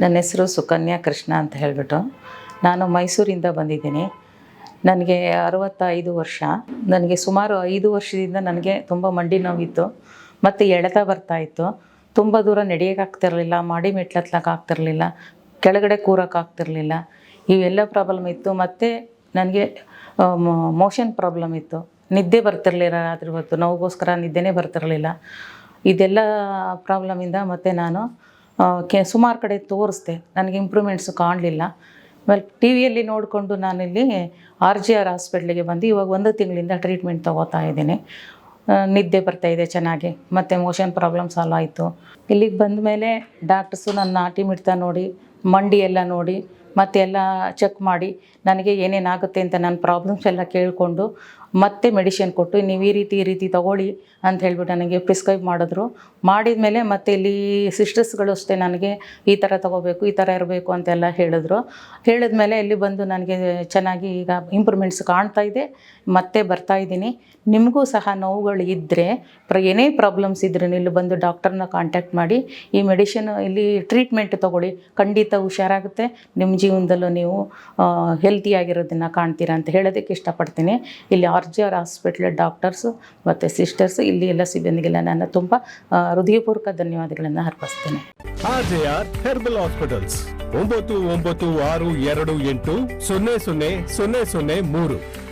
ನನ್ನ ಹೆಸರು ಸುಕನ್ಯಾ ಕೃಷ್ಣ ಅಂತ ಹೇಳಿಬಿಟ್ಟು ನಾನು ಮೈಸೂರಿಂದ ಬಂದಿದ್ದೀನಿ. ನನಗೆ 65 ವರ್ಷ. ನನಗೆ ಸುಮಾರು 5 ವರ್ಷದಿಂದ ನನಗೆ ತುಂಬ ಮಂಡಿ ನೋವಿತ್ತು ಮತ್ತು ಎಳೆತ ಬರ್ತಾಯಿತ್ತು. ತುಂಬ ದೂರ ನಡೆಯೋಕ್ಕಾಗ್ತಿರಲಿಲ್ಲ, ಮಾಡಿ ಮೆಟ್ಲು ಹತ್ಲಕ್ಕಾಗ್ತಿರಲಿಲ್ಲ, ಕೆಳಗಡೆ ಕೂರೋಕ್ಕಾಗ್ತಿರಲಿಲ್ಲ. ಇವೆಲ್ಲ ಪ್ರಾಬ್ಲಮ್ ಇತ್ತು. ಮತ್ತು ನನಗೆ ಮೋಷನ್ ಪ್ರಾಬ್ಲಮ್ ಇತ್ತು. ನಿದ್ದೆ ಬರ್ತಿರಲಿಲ್ಲ, ರಾತ್ರಿ ಹೊತ್ತು ನೋವಿಗೋಸ್ಕರ ನಿದ್ದೆನೇ ಬರ್ತಿರಲಿಲ್ಲ. ಇದೆಲ್ಲ ಪ್ರಾಬ್ಲಮಿಂದ ಮತ್ತು ನಾನು ಸುಮಾರು ಕಡೆ ತೋರಿಸ್ದೆ. ನನಗೆ ಇಂಪ್ರೂವ್ಮೆಂಟ್ಸು ಕಾಣಲಿಲ್ಲ. ಆಮೇಲೆ ಟಿ ವಿಯಲ್ಲಿ ನೋಡಿಕೊಂಡು ನಾನಿಲ್ಲಿ RGR ಹಾಸ್ಪಿಟ್ಲಿಗೆ ಬಂದು ಇವಾಗ 1 ತಿಂಗಳಿಂದ ಟ್ರೀಟ್ಮೆಂಟ್ ತೊಗೋತಾ ಇದ್ದೀನಿ. ನಿದ್ದೆ ಬರ್ತಾಯಿದೆ ಚೆನ್ನಾಗಿ, ಮತ್ತು ಮೋಷನ್ ಪ್ರಾಬ್ಲಮ್ ಸಾಲ್ವ್ ಆಯಿತು. ಇಲ್ಲಿಗೆ ಬಂದ ಮೇಲೆ ಡಾಕ್ಟರ್ಸು ನನ್ನ ನಾಟಿ ಮಿಡ್ತಾ ನೋಡಿ, ಮಂಡಿ ಎಲ್ಲ ನೋಡಿ, ಮತ್ತು ಎಲ್ಲ ಚೆಕ್ ಮಾಡಿ ನನಗೆ ಏನೇನಾಗುತ್ತೆ ಅಂತ ನನ್ನ ಪ್ರಾಬ್ಲಮ್ಸ್ ಎಲ್ಲ ಕೇಳಿಕೊಂಡು ಮತ್ತೆ ಮೆಡಿಷನ್ ಕೊಟ್ಟು ನೀವು ಈ ರೀತಿ ತೊಗೊಳ್ಳಿ ಅಂತ ಹೇಳ್ಬಿಟ್ಟು ನನಗೆ ಪ್ರಿಸ್ಕ್ರೈಬ್ ಮಾಡಿದ್ರು. ಮಾಡಿದ ಮೇಲೆ ಮತ್ತು ಇಲ್ಲಿ ಸಿಸ್ಟರ್ಸ್ಗಳು ಅಷ್ಟೇ ನನಗೆ ಈ ಥರ ತೊಗೋಬೇಕು, ಈ ಥರ ಇರಬೇಕು ಅಂತೆಲ್ಲ ಹೇಳಿದ್ರು. ಹೇಳಿದ್ಮೇಲೆ ಇಲ್ಲಿ ಬಂದು ನನಗೆ ಚೆನ್ನಾಗಿ ಈಗ ಇಂಪ್ರೂವ್ಮೆಂಟ್ಸ್ ಕಾಣ್ತಾ ಇದೆ, ಮತ್ತೆ ಬರ್ತಾಯಿದ್ದೀನಿ. ನಿಮಗೂ ಸಹ ನೋವುಗಳು ಇದ್ದರೆ ಏನೇ ಪ್ರಾಬ್ಲಮ್ಸ್ ಇದ್ರೂ ಇಲ್ಲಿ ಬಂದು ಡಾಕ್ಟರ್ನ ಕಾಂಟ್ಯಾಕ್ಟ್ ಮಾಡಿ ಈ ಮೆಡಿಷನ್ ಇಲ್ಲಿ ಟ್ರೀಟ್ಮೆಂಟ್ ತೊಗೊಳ್ಳಿ, ಖಂಡಿತ ಹುಷಾರಾಗುತ್ತೆ. ನಿಮ್ಮ ಜೀವನದಲ್ಲೂ ನೀವು ಹೆಲ್ತಿಯಾಗಿರೋದನ್ನು ಕಾಣ್ತೀರಾ ಅಂತ ಹೇಳೋದಕ್ಕೆ ಇಷ್ಟಪಡ್ತೀನಿ. ಇಲ್ಲಿ RGR ಹಾಸ್ಪಿಟ್ಲ್ ಡಾಕ್ಟರ್ಸು ಮತ್ತು ಸಿಸ್ಟರ್ಸು, ಇಲ್ಲಿ ಎಲ್ಲ ಸಿಬ್ಬಂದಿಗೆಲ್ಲ ನಾನು ತುಂಬ ಹೃದಯಪೂರ್ವಕ ಧನ್ಯವಾದಗಳನ್ನು ಅರ್ಪಿಸ್ತೇನೆ. RGR herbal hospitals 9962280003